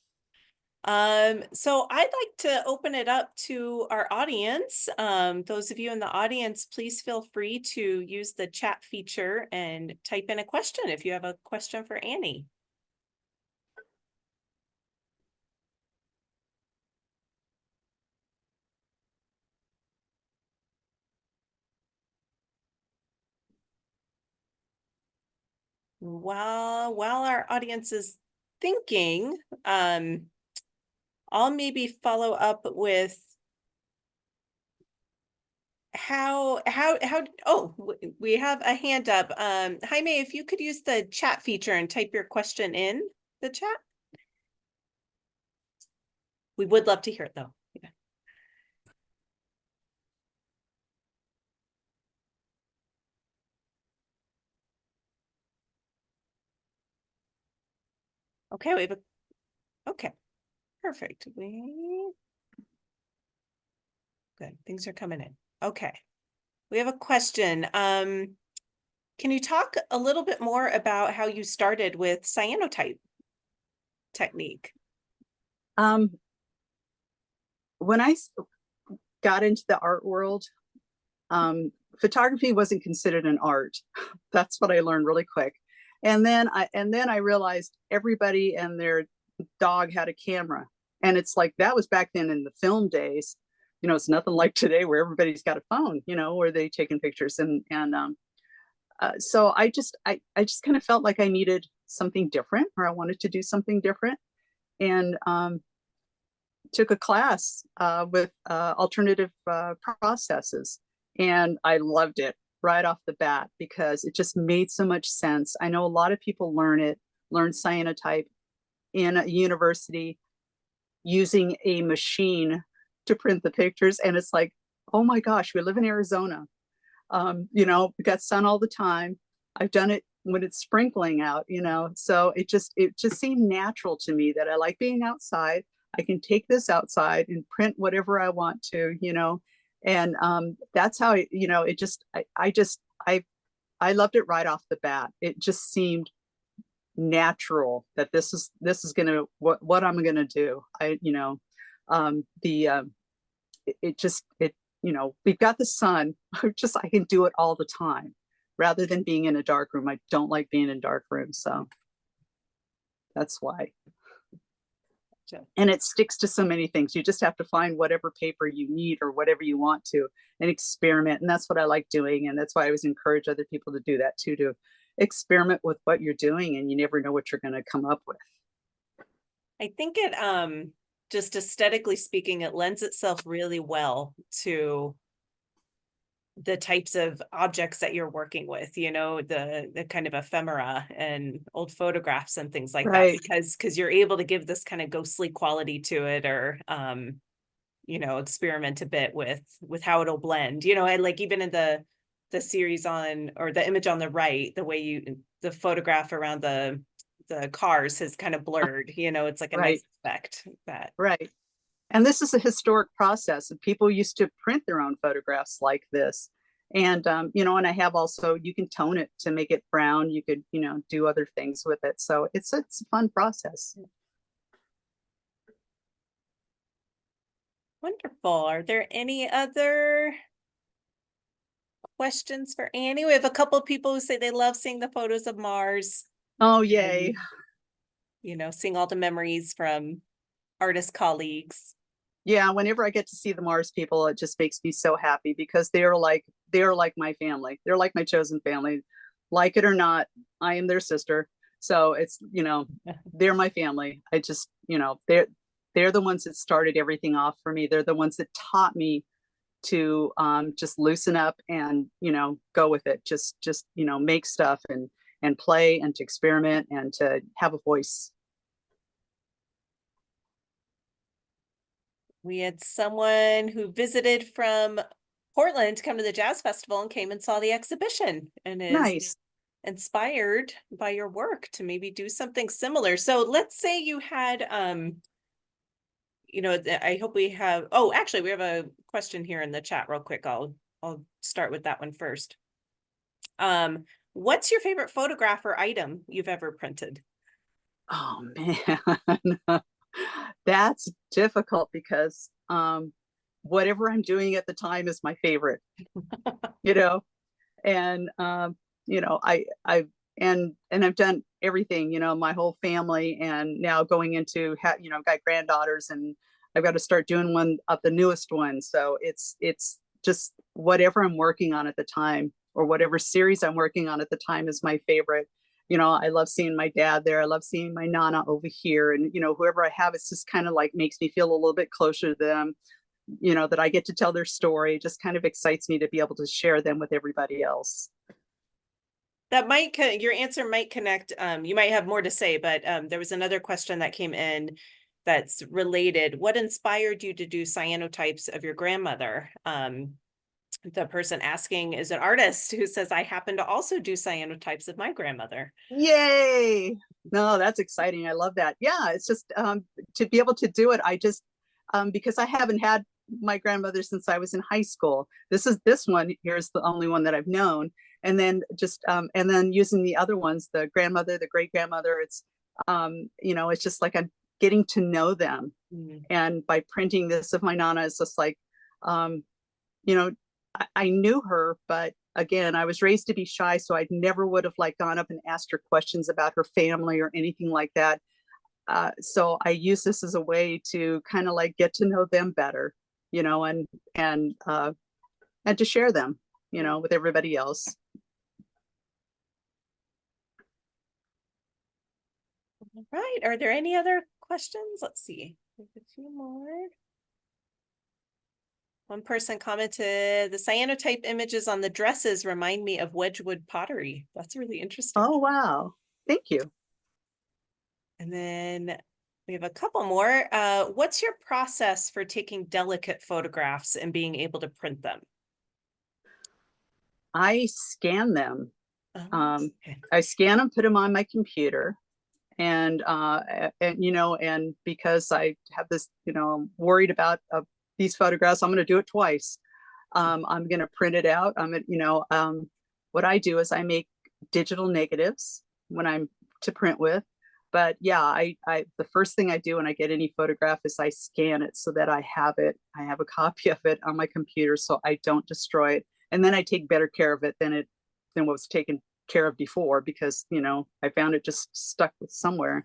S2: So I'd like to open it up to our audience. Those of you in the audience, please feel free to use the chat feature and type in a question if you have a question for Annie. While our audience is thinking, I'll maybe follow up with we have a hand up. Jaime, if you could use the chat feature and type your question in the chat. We would love to hear it though. Yeah. Okay, we have okay, perfect. Good, things are coming in. Okay, we have a question. Can you talk a little bit more about how you started with cyanotype technique?
S3: When I got into the art world, photography wasn't considered an art. That's what I learned really quick. And then I realized everybody and their dog had a camera. And it's like, that was back then in the film days. It's nothing like today where everybody's got a phone, where they taking pictures. So I just kind of felt like I needed something different, or I wanted to do something different. And took a class with alternative processes. And I loved it right off the bat because it just made so much sense. I know a lot of people learn cyanotype in a university, using a machine to print the pictures. And it's like, oh my gosh, we live in Arizona. We got sun all the time. I've done it when it's sprinkling out, so it just seemed natural to me that I like being outside. I can take this outside and print whatever I want to, and that's how it just I loved it right off the bat. It just seemed natural that this is gonna what I'm gonna do. We've got the sun. I can do it all the time rather than being in a dark room. I don't like being in dark rooms, so that's why. And it sticks to so many things. You just have to find whatever paper you need or whatever you want to and experiment. And that's what I like doing. And that's why I always encourage other people to do that too, to experiment with what you're doing, and you never know what you're going to come up with.
S2: I think it, just aesthetically speaking, it lends itself really well to the types of objects that you're working with, the kind of ephemera and old photographs and things like
S3: Right.
S2: that, because you're able to give this kind of ghostly quality to it, or experiment a bit with how it'll blend, and like even in the series on, or the image on the right, the way the photograph around the cars has kind of blurred, it's like a
S3: Right.
S2: nice effect that.
S3: Right. And this is a historic process, and people used to print their own photographs like this. And, and I have also, you can tone it to make it brown. You could, do other things with it. So it's a fun process.
S2: Wonderful. Are there any other questions for Annie? We have a couple of people who say they love seeing the photos of Mars.
S3: Oh, yay.
S2: Seeing all the memories from artist colleagues.
S3: Yeah, whenever I get to see the Mars people, it just makes me so happy, because they're like my family. They're like my chosen family. Like it or not, I am their sister. So it's, they're my family. I just, they're the ones that started everything off for me. They're the ones that taught me to just loosen up and, go with it. Just make stuff and play and to experiment and to have a voice.
S2: We had someone who visited from Portland to come to the Jazz Festival and came and saw the exhibition and is
S3: Nice.
S2: inspired by your work to maybe do something similar. So let's say you had, I hope we have, actually we have a question here in the chat real quick. I'll start with that one first. What's your favorite photograph or item you've ever printed?
S3: Oh man. That's difficult, because whatever I'm doing at the time is my favorite, and I've done everything, my whole family, and now going into I've got granddaughters, and I've got to start doing one of the newest ones. So it's just whatever I'm working on at the time, or whatever series I'm working on at the time, is my favorite. I love seeing my dad there. I love seeing my Nana over here, and whoever I have, it's just kind of like makes me feel a little bit closer to them, that I get to tell their story. It just kind of excites me to be able to share them with everybody else.
S2: That might, your answer might connect. You might have more to say, but there was another question that came in that's related. What inspired you to do cyanotypes of your grandmother? The person asking is an artist who says, I happen to also do cyanotypes of my grandmother.
S3: Yay. No, that's exciting. I love that. Yeah, it's just to be able to do it. I just, because I haven't had my grandmother since I was in high school. This one here is the only one that I've known. And then just, and then using the other ones, the grandmother, the great grandmother, it's, it's just like I'm getting to know them. Mm-hmm. And by printing this of my Nana, it's just like, I knew her, but again, I was raised to be shy, so I never would have gone up and asked her questions about her family or anything like that. So I use this as a way to kind of get to know them better, and to share them, with everybody else.
S2: All right. Are there any other questions? Let's see. A few more. One person commented, the cyanotype images on the dresses remind me of Wedgwood pottery. That's really interesting.
S3: Oh, wow. Thank you.
S2: And then We have a couple more. What's your process for taking delicate photographs and being able to print them?
S3: I scan them.
S2: Okay.
S3: I scan them, put them on my computer, and and because I have this, I'm worried about these photographs, I'm going to do it twice. I'm going to print it out. What I do is I make digital negatives when I'm to print with. But yeah, I the first thing I do when I get any photograph is I scan it so that I have it. I have a copy of it on my computer so I don't destroy it. And then I take better care of it than what was taken care of before, because I found it just stuck with somewhere.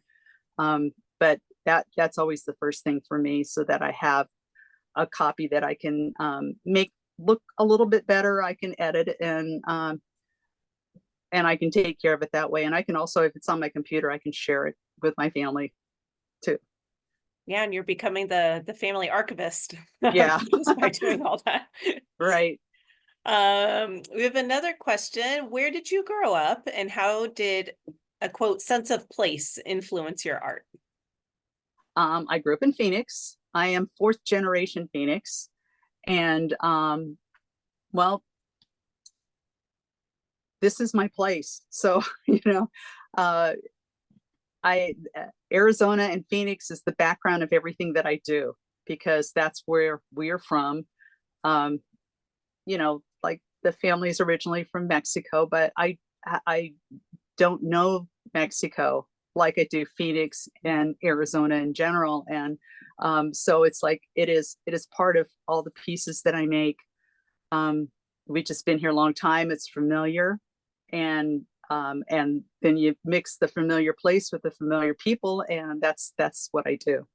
S3: But that's always the first thing for me, so that I have a copy that I can make look a little bit better. I can edit and I can take care of it that way. And I can also, if it's on my computer, I can share it with my family too.
S2: Yeah, and you're becoming the family archivist.
S3: Yeah.
S2: Just by doing all that.
S3: Right.
S2: We have another question. Where did you grow up, and how did a quote sense of place influence your art?
S3: I grew up in Phoenix. I am fourth generation Phoenix. And well, this is my place. So, Arizona and Phoenix is the background of everything that I do, because that's where we're from. Like the family is originally from Mexico, but I don't know Mexico like I do Phoenix and Arizona in general. And so it's like it is part of all the pieces that I make. We've just been here a long time. It's familiar. And then you mix the familiar place with the familiar people, and that's what I do.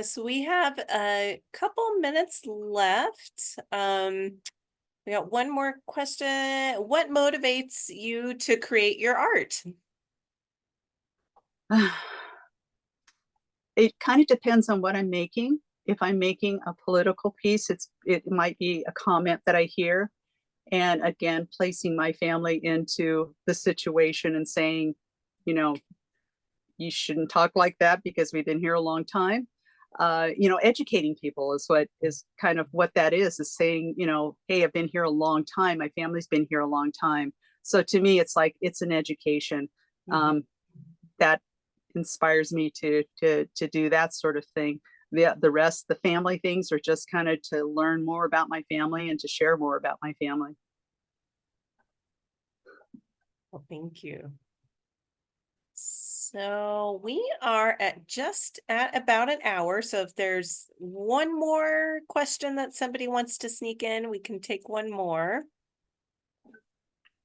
S2: So we have a couple minutes left. We got one more question. What motivates you to create your art?
S3: It kind of depends on what I'm making. If I'm making a political piece, it might be a comment that I hear, and again, placing my family into the situation and saying, you shouldn't talk like that because we've been here a long time. Educating people is kind of what that is saying, hey, I've been here a long time. My family's been here a long time. So to me, it's like, it's an education that inspires me to do that sort of thing. The rest, the family things, are just kind of to learn more about my family and to share more about my family.
S2: Well, thank you. So we are just at about an hour. So if there's one more question that somebody wants to sneak in, we can take one more.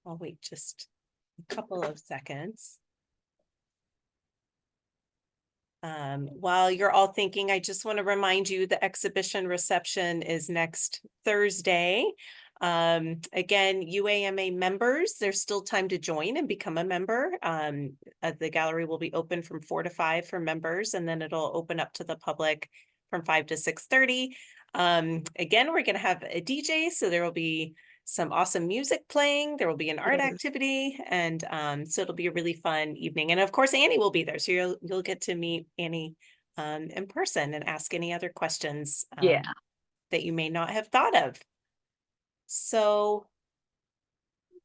S2: I'll wait just a couple of seconds. While you're all thinking, I just want to remind you the exhibition reception is next Thursday. Again, UAMA members, there's still time to join and become a member. The gallery will be open from 4 to 5 for members, and then it'll open up to the public from 5 to 6:30. Again, we're going to have a DJ, so there will be some awesome music playing. There will be an art activity, and so it'll be a really fun evening. And of course, Annie will be there, so you'll get to meet Annie in person and ask any other questions that you may not have thought of. So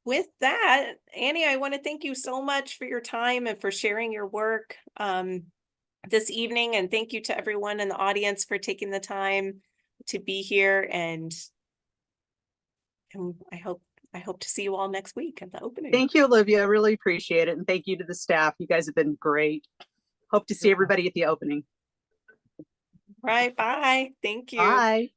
S2: with that, Annie, I want to thank you so much for your time and for sharing your work this evening. And thank you to everyone in the audience for taking the time to be here. And I hope to see you all next week at the opening.
S3: Thank you, Olivia. I really appreciate it. And thank you to the staff. You guys have been great. Hope to see everybody at the opening.
S2: Right. Bye. Thank you.
S3: Bye.